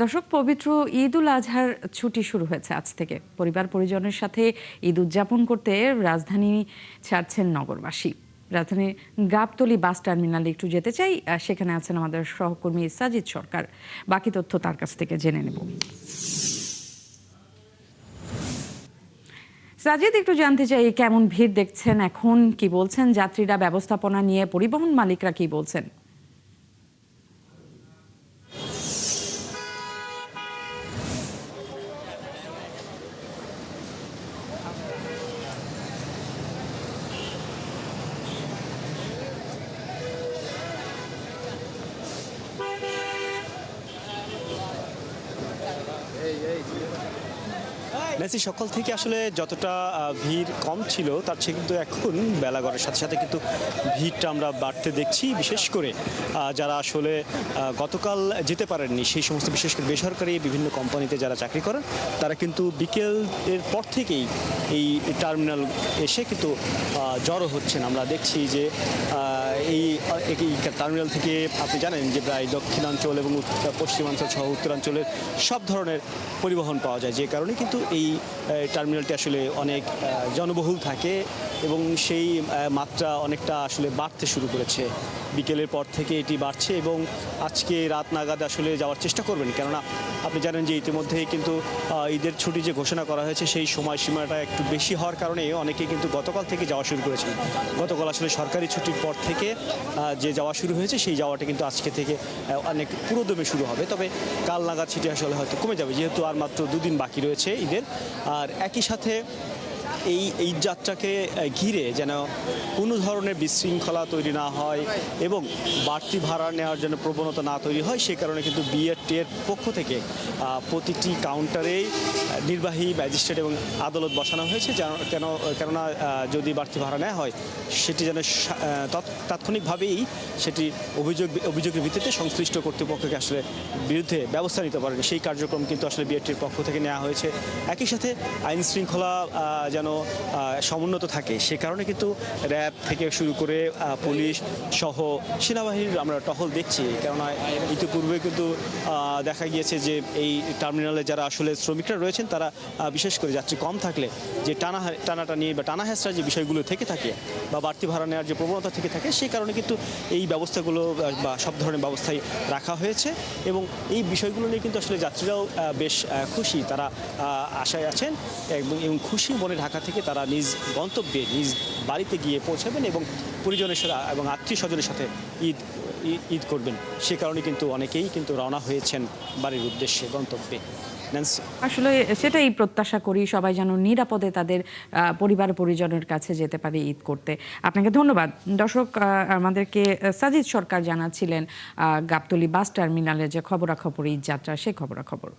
দর্শক, পবিত্র ঈদ উল আজহার ছুটি শুরু হয়েছে আজ থেকে। পরিবার পরিজনের সাথে ঈদ উদযাপন করতে রাজধানী ছাড়ছেন নগরবাসী। রাজধানীর গাবতলী বাস টার্মিনালে একটু যেতে চাই, সেখানে আছেন আমাদের সহকর্মী সাজিদ সরকার। বাকি তথ্য তার কাছ থেকে জেনে নেব। সাজিদ, একটু জানতে চাই কেমন ভিড় দেখছেন এখন, কি বলছেন যাত্রীরা, ব্যবস্থাপনা নিয়ে পরিবহন মালিকরা কি বলছেন? ন্যান্সি, সকাল থেকে আসলে যতটা ভিড় কম ছিল তার চেয়ে কিন্তু এখন বেলা গড়ার সাথে সাথে কিন্তু ভিড়টা আমরা বাড়তে দেখছি। বিশেষ করে যারা আসলে গতকাল যেতে পারেননি, সেই সমস্ত বিশেষ করে বেসরকারি বিভিন্ন কোম্পানিতে যারা চাকরি করেন, তারা কিন্তু বিকেলের পর থেকেই এই টার্মিনাল এসে কিন্তু জড়ো হচ্ছেন। আমরা দেখছি যে এই টার্মিনাল থেকে আপনি জানেন যে প্রায় দক্ষিণাঞ্চল এবং পশ্চিমাঞ্চল সহ উত্তরাঞ্চলের সব ধরনের পরিবহন পাওয়া যায়, যে কারণে কিন্তু এই টার্মিনালটি আসলে অনেক জনবহুল থাকে এবং সেই মাত্রা অনেকটা আসলে বাড়তে শুরু করেছে। বিকেলের পর থেকে এটি বাড়ছে এবং আজকে রাত নাগাদ আসলে যাওয়ার চেষ্টা করবেন, কেননা আপনি জানেন যে ইতিমধ্যেই কিন্তু ঈদের ছুটি যে ঘোষণা করা হয়েছে সেই সময়সীমাটা একটু বেশি হওয়ার কারণে অনেকে কিন্তু গতকাল থেকে যাওয়া শুরু করেছেন। গতকাল আসলে সরকারি ছুটির পর থেকে যে যাওয়া শুরু হয়েছে সেই যাওয়াটা কিন্তু আজকে থেকে অনেক পুরোদমে শুরু হবে। তবে কাল নাগাদ সেটি আসলে হয়তো কমে যাবে, যেহেতু আর মাত্র দুদিন বাকি রয়েছে ঈদের। আর একই সাথে এই যাত্রাকে ঘিরে যেন কোনো ধরনের বিশৃঙ্খলা তৈরি না হয় এবং বাড়তি ভাড়া নেওয়ার জন্য প্রবণতা না তৈরি হয়, সে কারণে কিন্তু বিআরটি এর পক্ষ থেকে প্রতিটি কাউন্টারেই নির্বাহী ম্যাজিস্ট্রেট এবং আদালত বসানো হয়েছে। কেননা যদি বাড়তি ভাড়া নেওয়া হয় সেটি যেন তাৎক্ষণিকভাবেই সেটি অভিযোগের ভিত্তিতে সংশ্লিষ্ট কর্তৃপক্ষকে আসলে বিরুদ্ধে ব্যবস্থা নিতে পারেন, সেই কার্যক্রম কিন্তু আসলে বিআরটির পক্ষ থেকে নেওয়া হয়েছে। একই সাথে আইন শৃঙ্খলা যেন সমুন্নত থাকে, সে কারণে কিন্তু র্যাব থেকে শুরু করে পুলিশ সহ সেনাবাহিনীর আমরা টহল দেখছি। কেননা ইতিপূর্বে কিন্তু দেখা গিয়েছে যে এই টার্মিনালে যারা আসলে শ্রমিকরা রয়েছেন, তারা বিশেষ করে যাত্রী কম থাকলে যে টানাটানি বা টানা হেঁচড়া যে বিষয়গুলো থেকে থাকে বা বাড়তি ভাড়া নেওয়ার যে প্রবণতা থেকে থাকে, সেই কারণে কিন্তু এই ব্যবস্থাগুলো বা সব ধরনের ব্যবস্থাই রাখা হয়েছে এবং এই বিষয়গুলো নিয়ে কিন্তু আসলে যাত্রীরাও বেশ খুশি। তারা আশায় আছেন এবং খুশি মনে ঢাকা থেকে তারা নিজ গন্তব্যে নিজ বাড়িতে গিয়ে পৌঁছাবেন এবং পরিজনের সাথে এবং আত্মীয় স্বজনের সাথে ঈদ করবেন। সে কারণে কিন্তু অনেকেই কিন্তু রওনা হয়েছেন বাড়ির উদ্দেশ্যে, গন্তব্যে। আসলে সেটাই প্রত্যাশা করি, সবাই যেন নিরাপদে তাদের পরিবার পরিজনের কাছে যেতে পারে ঈদ করতে। আপনাকে ধন্যবাদ। দর্শক, আমাদেরকে সাজিদ সরকার জানাচ্ছিলেন গাবতলী বাস টার্মিনালে যে খবরাখবর ঈদ যাত্রা, সেই খবরাখবর।